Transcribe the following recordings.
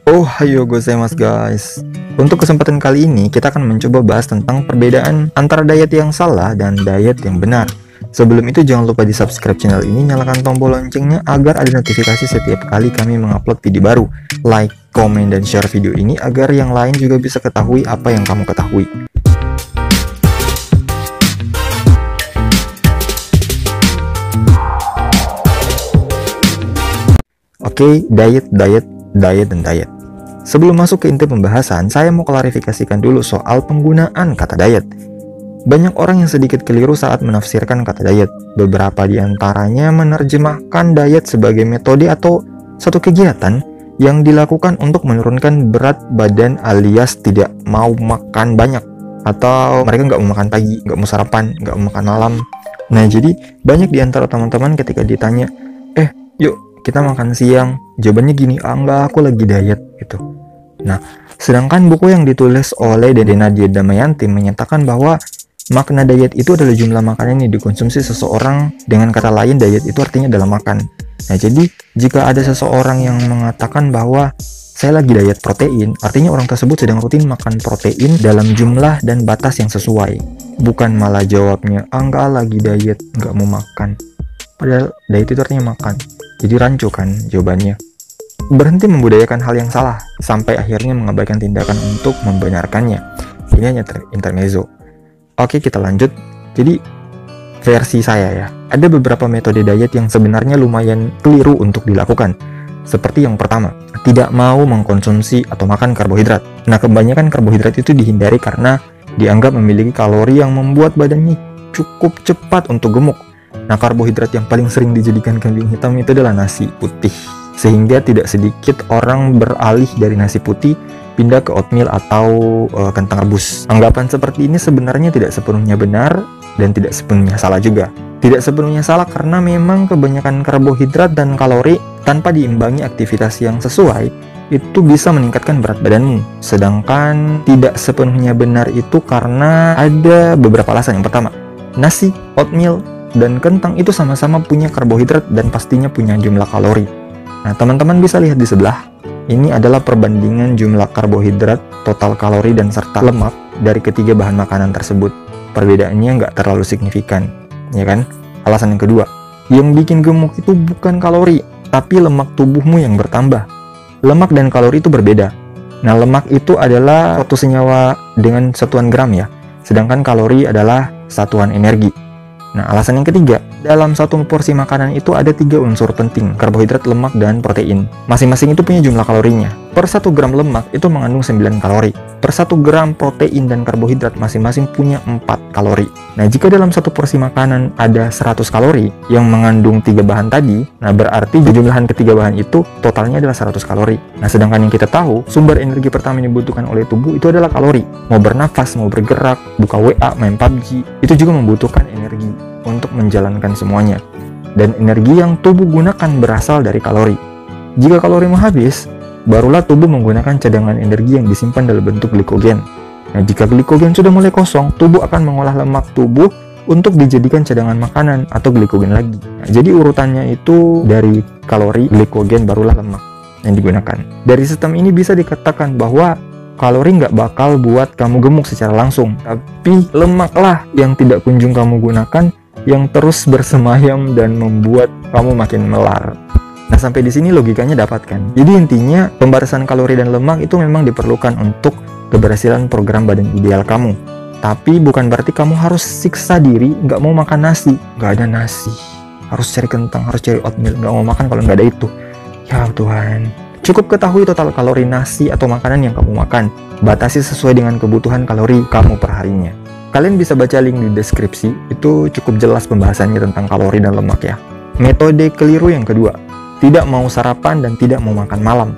Oh, hayo gozaimasu guys. Untuk kesempatan kali ini, kita akan mencoba bahas tentang perbedaan antara diet yang salah dan diet yang benar. Sebelum itu, jangan lupa di subscribe channel ini, nyalakan tombol loncengnya agar ada notifikasi setiap kali kami mengupload video baru. Like, komen, dan share video ini agar yang lain juga bisa ketahui apa yang kamu ketahui. Oke, diet, dan diet. Sebelum masuk ke inti pembahasan, saya mau klarifikasikan dulu soal penggunaan kata diet. Banyak orang yang sedikit keliru saat menafsirkan kata diet. Beberapa di antaranya menerjemahkan diet sebagai metode atau suatu kegiatan yang dilakukan untuk menurunkan berat badan alias tidak mau makan banyak. Atau mereka nggak mau makan pagi, nggak mau sarapan, nggak mau makan malam. Nah, jadi banyak di antara teman-teman ketika ditanya, yuk kita makan siang, jawabannya gini, enggak, aku lagi diet gitu. Nah, sedangkan buku yang ditulis oleh Dede Nadia Damayanti menyatakan bahwa makna diet itu adalah jumlah makanan yang dikonsumsi seseorang. Dengan kata lain, diet itu artinya adalah makan. Nah, jadi jika ada seseorang yang mengatakan bahwa saya lagi diet protein, artinya orang tersebut sedang rutin makan protein dalam jumlah dan batas yang sesuai. Bukan malah jawabnya, enggak, lagi diet, enggak mau makan. Padahal diet itu artinya makan. Jadi rancu kan jawabannya. Berhenti membudayakan hal yang salah sampai akhirnya mengabaikan tindakan untuk membenarkannya. Ini hanya intermezzo. Oke, kita lanjut. Jadi versi saya ya, ada beberapa metode diet yang sebenarnya lumayan keliru untuk dilakukan. Seperti yang pertama, tidak mau mengkonsumsi atau makan karbohidrat. Nah, kebanyakan karbohidrat itu dihindari karena dianggap memiliki kalori yang membuat badannya cukup cepat untuk gemuk. Nah, karbohidrat yang paling sering dijadikan kambing hitam itu adalah nasi putih. Sehingga tidak sedikit orang beralih dari nasi putih pindah ke oatmeal atau kentang rebus. Anggapan seperti ini sebenarnya tidak sepenuhnya benar dan tidak sepenuhnya salah juga. Tidak sepenuhnya salah karena memang kebanyakan karbohidrat dan kalori tanpa diimbangi aktivitas yang sesuai itu bisa meningkatkan berat badanmu. Sedangkan tidak sepenuhnya benar itu karena ada beberapa alasan. Yang pertama, nasi, oatmeal, dan kentang itu sama-sama punya karbohidrat dan pastinya punya jumlah kalori. Nah, teman-teman bisa lihat di sebelah. Ini adalah perbandingan jumlah karbohidrat, total kalori, dan serta lemak dari ketiga bahan makanan tersebut. Perbedaannya nggak terlalu signifikan, ya kan? Alasan yang kedua, yang bikin gemuk itu bukan kalori, tapi lemak tubuhmu yang bertambah. Lemak dan kalori itu berbeda. Nah, lemak itu adalah suatu senyawa dengan satuan gram ya, sedangkan kalori adalah satuan energi. Nah, alasan yang ketiga, dalam satu porsi makanan itu ada 3 unsur penting, karbohidrat, lemak, dan protein. Masing-masing itu punya jumlah kalorinya. Per 1 gram lemak itu mengandung 9 kalori. Per 1 gram protein dan karbohidrat masing-masing punya 4 kalori. Nah, jika dalam satu porsi makanan ada 100 kalori yang mengandung 3 bahan tadi, nah berarti jumlahan ketiga bahan itu totalnya adalah 100 kalori. Nah, sedangkan yang kita tahu, sumber energi pertama yang dibutuhkan oleh tubuh itu adalah kalori. Mau bernafas, mau bergerak, buka WA, main PUBG, itu juga membutuhkan energi untuk menjalankan semuanya. Dan energi yang tubuh gunakan berasal dari kalori. Jika kalorimu habis, barulah tubuh menggunakan cadangan energi yang disimpan dalam bentuk glikogen. Nah, jika glikogen sudah mulai kosong, tubuh akan mengolah lemak tubuh untuk dijadikan cadangan makanan atau glikogen lagi. Nah, jadi urutannya itu dari kalori, glikogen, barulah lemak yang digunakan. Dari sistem ini bisa dikatakan bahwa kalori nggak bakal buat kamu gemuk secara langsung, tapi lemaklah yang tidak kunjung kamu gunakan yang terus bersemayam dan membuat kamu makin melar. Nah, sampai di sini logikanya dapatkan. Jadi intinya pembatasan kalori dan lemak itu memang diperlukan untuk keberhasilan program badan ideal kamu. Tapi bukan berarti kamu harus siksa diri nggak mau makan nasi. Nggak ada nasi, harus cari kentang, harus cari oatmeal, nggak mau makan kalau nggak ada itu. Ya Tuhan, cukup ketahui total kalori nasi atau makanan yang kamu makan. Batasi sesuai dengan kebutuhan kalori kamu per harinya. Kalian bisa baca link di deskripsi, itu cukup jelas pembahasannya tentang kalori dan lemak ya. Metode keliru yang kedua, tidak mau sarapan dan tidak mau makan malam.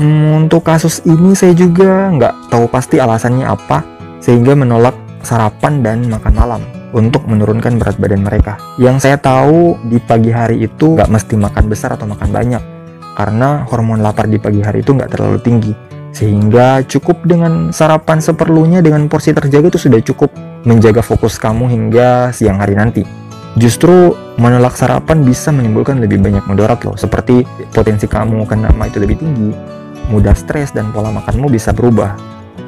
Untuk kasus ini saya juga nggak tahu pasti alasannya apa, sehingga menolak sarapan dan makan malam untuk menurunkan berat badan mereka. Yang saya tahu di pagi hari itu nggak mesti makan besar atau makan banyak, karena hormon lapar di pagi hari itu nggak terlalu tinggi. Sehingga cukup dengan sarapan seperlunya dengan porsi terjaga itu sudah cukup menjaga fokus kamu hingga siang hari nanti. Justru menolak sarapan bisa menimbulkan lebih banyak mudarat loh, seperti potensi kamu kena ma itu lebih tinggi, mudah stres, dan pola makanmu bisa berubah.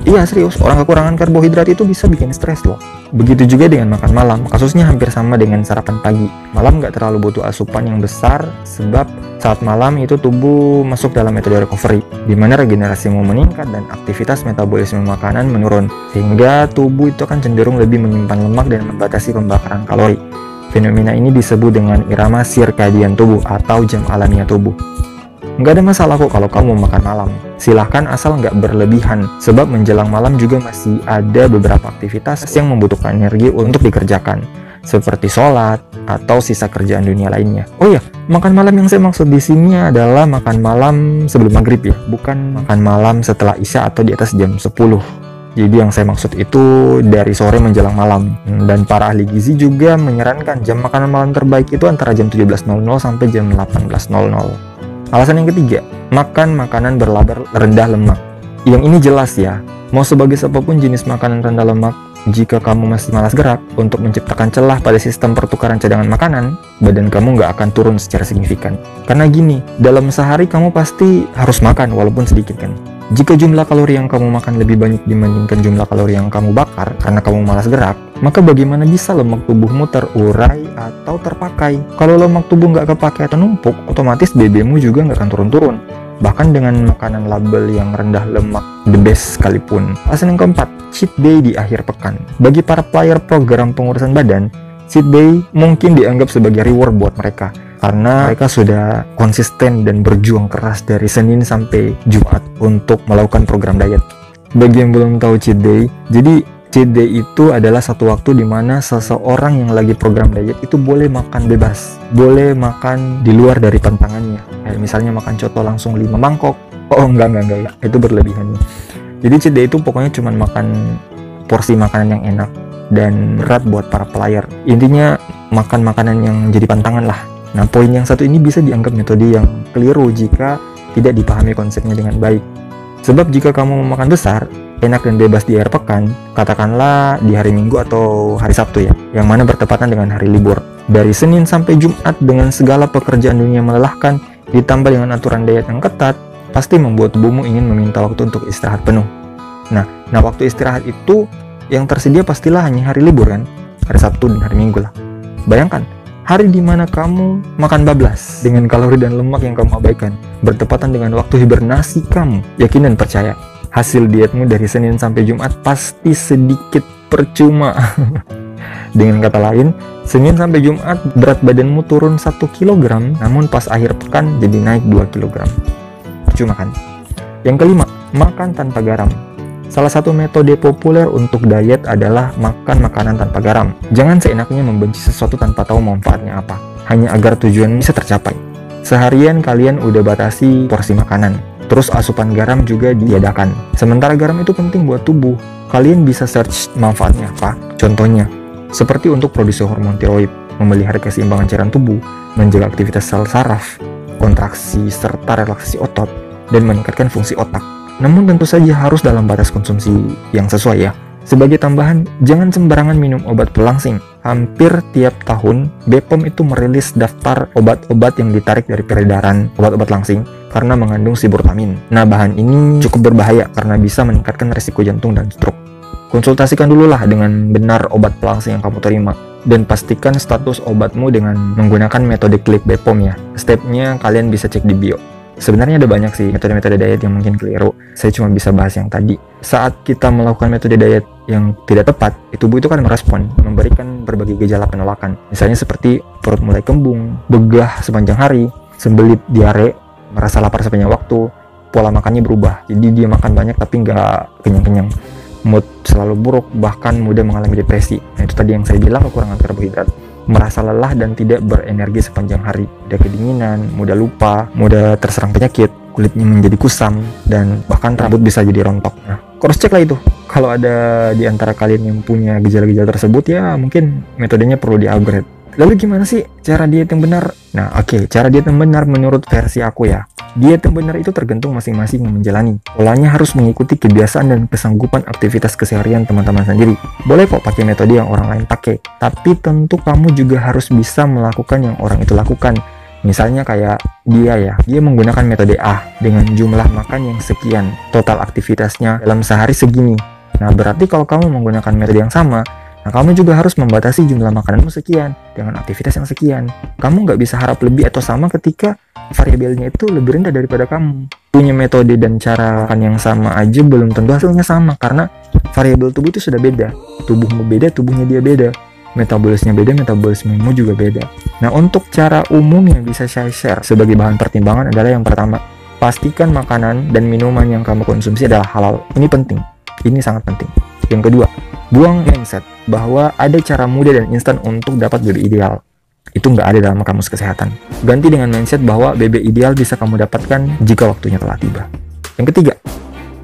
Iya serius, orang kekurangan karbohidrat itu bisa bikin stres loh. Begitu juga dengan makan malam, kasusnya hampir sama dengan sarapan pagi. Malam nggak terlalu butuh asupan yang besar, sebab saat malam itu tubuh masuk dalam metode recovery, di mana regenerasimu meningkat dan aktivitas metabolisme makanan menurun, sehingga tubuh itu akan cenderung lebih menyimpan lemak dan membatasi pembakaran kalori. Fenomena ini disebut dengan irama sirkadian tubuh atau jam alamiah tubuh. Nggak ada masalah kok kalau kamu makan malam. Silahkan asal nggak berlebihan, sebab menjelang malam juga masih ada beberapa aktivitas yang membutuhkan energi untuk dikerjakan, seperti sholat atau sisa kerjaan dunia lainnya. Oh ya, makan malam yang saya maksud di sini adalah makan malam sebelum maghrib ya, bukan makan malam setelah isya atau di atas jam 10. Jadi yang saya maksud itu dari sore menjelang malam. Dan para ahli gizi juga menyarankan jam makanan malam terbaik itu antara jam 17.00 sampai jam 18.00. Alasan yang ketiga, makan makanan berlabel rendah lemak. Yang ini jelas ya, mau sebagus apapun jenis makanan rendah lemak, jika kamu masih malas gerak untuk menciptakan celah pada sistem pertukaran cadangan makanan, badan kamu nggak akan turun secara signifikan. Karena gini, dalam sehari kamu pasti harus makan walaupun sedikit kan. Jika jumlah kalori yang kamu makan lebih banyak dibandingkan jumlah kalori yang kamu bakar karena kamu malas gerak, maka bagaimana bisa lemak tubuhmu terurai atau terpakai? Kalau lemak tubuh nggak kepakai atau numpuk, otomatis BB-mu juga nggak akan turun-turun. Bahkan dengan makanan label yang rendah lemak, the best sekalipun. Alasan yang keempat, cheat day di akhir pekan. Bagi para player program pengurusan badan, cheat day mungkin dianggap sebagai reward buat mereka, karena mereka sudah konsisten dan berjuang keras dari Senin sampai Jumat untuk melakukan program diet. Bagi yang belum tahu cheat day, jadi cheat day itu adalah satu waktu di mana seseorang yang lagi program diet itu boleh makan bebas, boleh makan di luar dari pantangannya. Kayak misalnya makan coto langsung 5 mangkok. Oh enggak, itu berlebihan. Jadi cheat day itu pokoknya cuma makan porsi makanan yang enak dan berat buat para player. Intinya makan makanan yang jadi pantangan lah. Nah, poin yang satu ini bisa dianggap metode yang keliru jika tidak dipahami konsepnya dengan baik. Sebab jika kamu makan besar, enak dan bebas di akhir pekan, katakanlah di hari Minggu atau hari Sabtu ya, yang mana bertepatan dengan hari libur. Dari Senin sampai Jumat dengan segala pekerjaan dunia melelahkan, ditambah dengan aturan diet yang ketat, pasti membuat tubuhmu ingin meminta waktu untuk istirahat penuh. Nah waktu istirahat itu yang tersedia pastilah hanya hari libur kan, hari Sabtu dan hari Minggu lah. Bayangkan, hari di mana kamu makan bablas dengan kalori dan lemak yang kamu abaikan, bertepatan dengan waktu hibernasi kamu. Yakin dan percaya, hasil dietmu dari Senin sampai Jumat pasti sedikit percuma. Dengan kata lain, Senin sampai Jumat berat badanmu turun 1 kg, namun pas akhir pekan jadi naik 2 kg. Percuma kan? Yang kelima, makan tanpa garam. Salah satu metode populer untuk diet adalah makan makanan tanpa garam. Jangan seenaknya membenci sesuatu tanpa tahu manfaatnya apa, hanya agar tujuan bisa tercapai. Seharian kalian udah batasi porsi makanan, terus asupan garam juga diadakan. Sementara garam itu penting buat tubuh. Kalian bisa search manfaatnya apa. Contohnya, seperti untuk produksi hormon tiroid, memelihara keseimbangan cairan tubuh, menjaga aktivitas sel saraf, kontraksi serta relaksasi otot, dan meningkatkan fungsi otak. Namun tentu saja harus dalam batas konsumsi yang sesuai ya. Sebagai tambahan, jangan sembarangan minum obat pelangsing. Hampir tiap tahun, BPOM itu merilis daftar obat-obat yang ditarik dari peredaran obat-obat langsing karena mengandung sibutramine. Nah, bahan ini cukup berbahaya karena bisa meningkatkan risiko jantung dan stroke. Konsultasikan dulu lah dengan benar obat pelangsing yang kamu terima, dan pastikan status obatmu dengan menggunakan metode klik BPOM ya. Stepnya kalian bisa cek di bio. Sebenarnya ada banyak sih metode-metode diet yang mungkin keliru. Saya cuma bisa bahas yang tadi. Saat kita melakukan metode diet yang tidak tepat, tubuh itu kan merespon, memberikan berbagai gejala penolakan. Misalnya seperti perut mulai kembung, begah sepanjang hari, sembelit, diare, merasa lapar sepanjang waktu, pola makannya berubah. Jadi dia makan banyak tapi nggak kenyang-kenyang. Mood selalu buruk, bahkan mudah mengalami depresi. Nah, itu tadi yang saya bilang, kekurangan karbohidrat. Merasa lelah dan tidak berenergi sepanjang hari, mudah kedinginan, mudah lupa, mudah terserang penyakit, kulitnya menjadi kusam, dan bahkan rambut bisa jadi rontok. Nah, cross check lah itu. Kalau ada di antara kalian yang punya gejala-gejala tersebut, ya mungkin metodenya perlu di-upgrade. Lalu gimana sih cara diet yang benar? Nah, oke, cara diet yang benar menurut versi aku ya. Diet yang benar itu tergantung masing-masing yang menjalani. Polanya harus mengikuti kebiasaan dan kesanggupan aktivitas keseharian teman-teman sendiri. Boleh kok pakai metode yang orang lain pakai, tapi tentu kamu juga harus bisa melakukan yang orang itu lakukan. Misalnya kayak dia menggunakan metode A dengan jumlah makan yang sekian, total aktivitasnya dalam sehari segini. Nah, berarti kalau kamu menggunakan metode yang sama, nah kamu juga harus membatasi jumlah makananmu sekian dengan aktivitas yang sekian. Kamu nggak bisa harap lebih atau sama ketika variabelnya itu lebih rendah daripada kamu. Punya metode dan cara makan yang sama aja belum tentu hasilnya sama, karena variabel tubuh itu sudah beda. Tubuhmu beda, tubuhnya dia beda. Metabolisme beda, metabolismemu juga beda. Nah, untuk cara umum yang bisa saya share sebagai bahan pertimbangan adalah yang pertama, pastikan makanan dan minuman yang kamu konsumsi adalah halal. Ini penting, ini sangat penting. Yang kedua, buang mindset bahwa ada cara mudah dan instan untuk dapat BB ideal. Itu nggak ada dalam kamus kesehatan. Ganti dengan mindset bahwa BB ideal bisa kamu dapatkan jika waktunya telah tiba. Yang ketiga,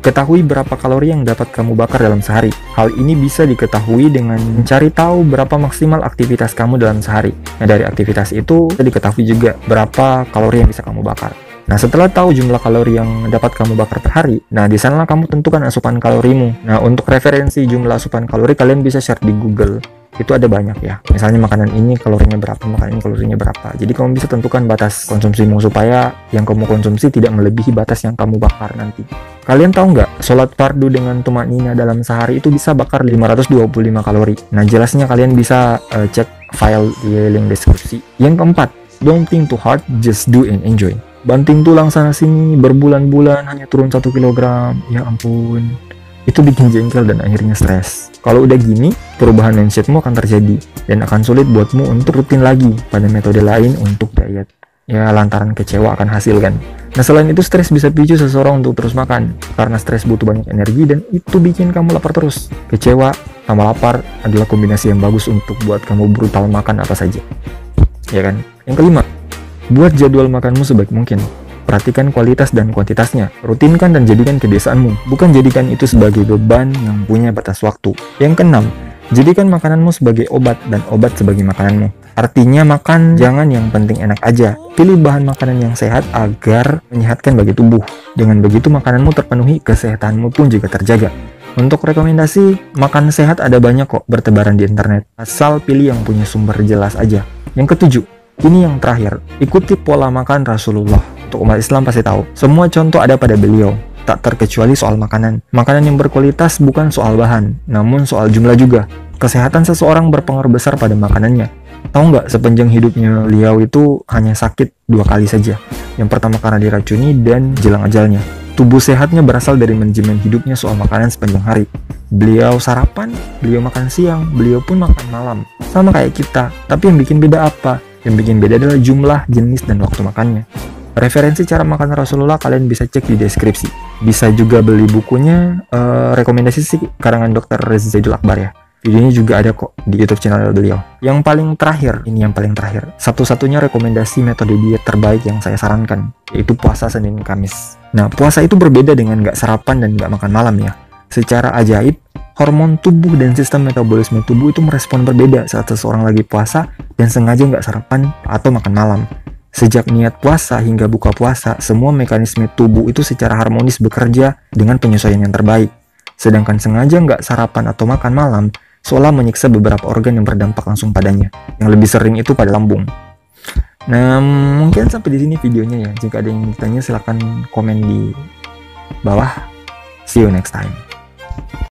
ketahui berapa kalori yang dapat kamu bakar dalam sehari. Hal ini bisa diketahui dengan mencari tahu berapa maksimal aktivitas kamu dalam sehari. Nah, dari aktivitas itu bisa diketahui juga berapa kalori yang bisa kamu bakar. Nah, setelah tahu jumlah kalori yang dapat kamu bakar per hari, nah di sanalah kamu tentukan asupan kalorimu. Nah, untuk referensi jumlah asupan kalori kalian bisa share di Google. Itu ada banyak ya. Misalnya makanan ini kalorinya berapa, makanan ini kalorinya berapa. Jadi kamu bisa tentukan batas konsumsimu supaya yang kamu konsumsi tidak melebihi batas yang kamu bakar nanti. Kalian tahu nggak, sholat fardu dengan tumanina dalam sehari itu bisa bakar 525 kalori. Nah, jelasnya kalian bisa cek file di link deskripsi. Yang keempat, don't think too hard, just do and enjoy. Banting tulang sana sini berbulan-bulan hanya turun 1 kilogram, ya ampun, itu bikin jengkel dan akhirnya stres. Kalau udah gini, perubahan mindsetmu akan terjadi dan akan sulit buatmu untuk rutin lagi pada metode lain untuk diet. Ya, lantaran kecewa akan hasil kan. Nah, selain itu stres bisa picu seseorang untuk terus makan, karena stres butuh banyak energi dan itu bikin kamu lapar terus. Kecewa tambah lapar adalah kombinasi yang bagus untuk buat kamu brutal makan apa saja, ya kan. Yang kelima, buat jadwal makanmu sebaik mungkin. Perhatikan kualitas dan kuantitasnya. Rutinkan dan jadikan kebiasaanmu. Bukan jadikan itu sebagai beban yang punya batas waktu. Yang keenam, jadikan makananmu sebagai obat dan obat sebagai makananmu. Artinya makan jangan yang penting enak aja. Pilih bahan makanan yang sehat agar menyehatkan bagi tubuh. Dengan begitu makananmu terpenuhi, kesehatanmu pun juga terjaga. Untuk rekomendasi, makan sehat ada banyak kok bertebaran di internet. Asal pilih yang punya sumber jelas aja. Yang ketujuh, ini yang terakhir, ikuti pola makan Rasulullah. Untuk umat Islam pasti tahu, semua contoh ada pada beliau, tak terkecuali soal makanan. Makanan yang berkualitas bukan soal bahan, namun soal jumlah juga. Kesehatan seseorang berpengaruh besar pada makanannya. Tahu nggak, sepanjang hidupnya beliau itu hanya sakit 2 kali saja. Yang pertama karena diracuni dan jelang ajalnya. Tubuh sehatnya berasal dari manajemen hidupnya soal makanan sepanjang hari. Beliau sarapan, beliau makan siang, beliau pun makan malam. Sama kayak kita, tapi yang bikin beda apa? Yang bikin beda adalah jumlah, jenis, dan waktu makannya. Referensi cara makan Rasulullah kalian bisa cek di deskripsi. Bisa juga beli bukunya, rekomendasi sih karangan Dr. Reza Zaidul Akbar ya. Videonya juga ada kok di YouTube channel beliau. Yang paling terakhir, ini yang paling terakhir, satu-satunya rekomendasi metode diet terbaik yang saya sarankan, yaitu puasa Senin Kamis. Nah, puasa itu berbeda dengan nggak sarapan dan nggak makan malam ya. Secara ajaib, hormon tubuh dan sistem metabolisme tubuh itu merespon berbeda saat seseorang lagi puasa dan sengaja nggak sarapan atau makan malam. Sejak niat puasa hingga buka puasa, semua mekanisme tubuh itu secara harmonis bekerja dengan penyesuaian yang terbaik. Sedangkan sengaja nggak sarapan atau makan malam, seolah menyiksa beberapa organ yang berdampak langsung padanya. Yang lebih sering itu pada lambung. Nah, mungkin sampai di sini videonya ya. Jika ada yang bertanya, silahkan komen di bawah. See you next time.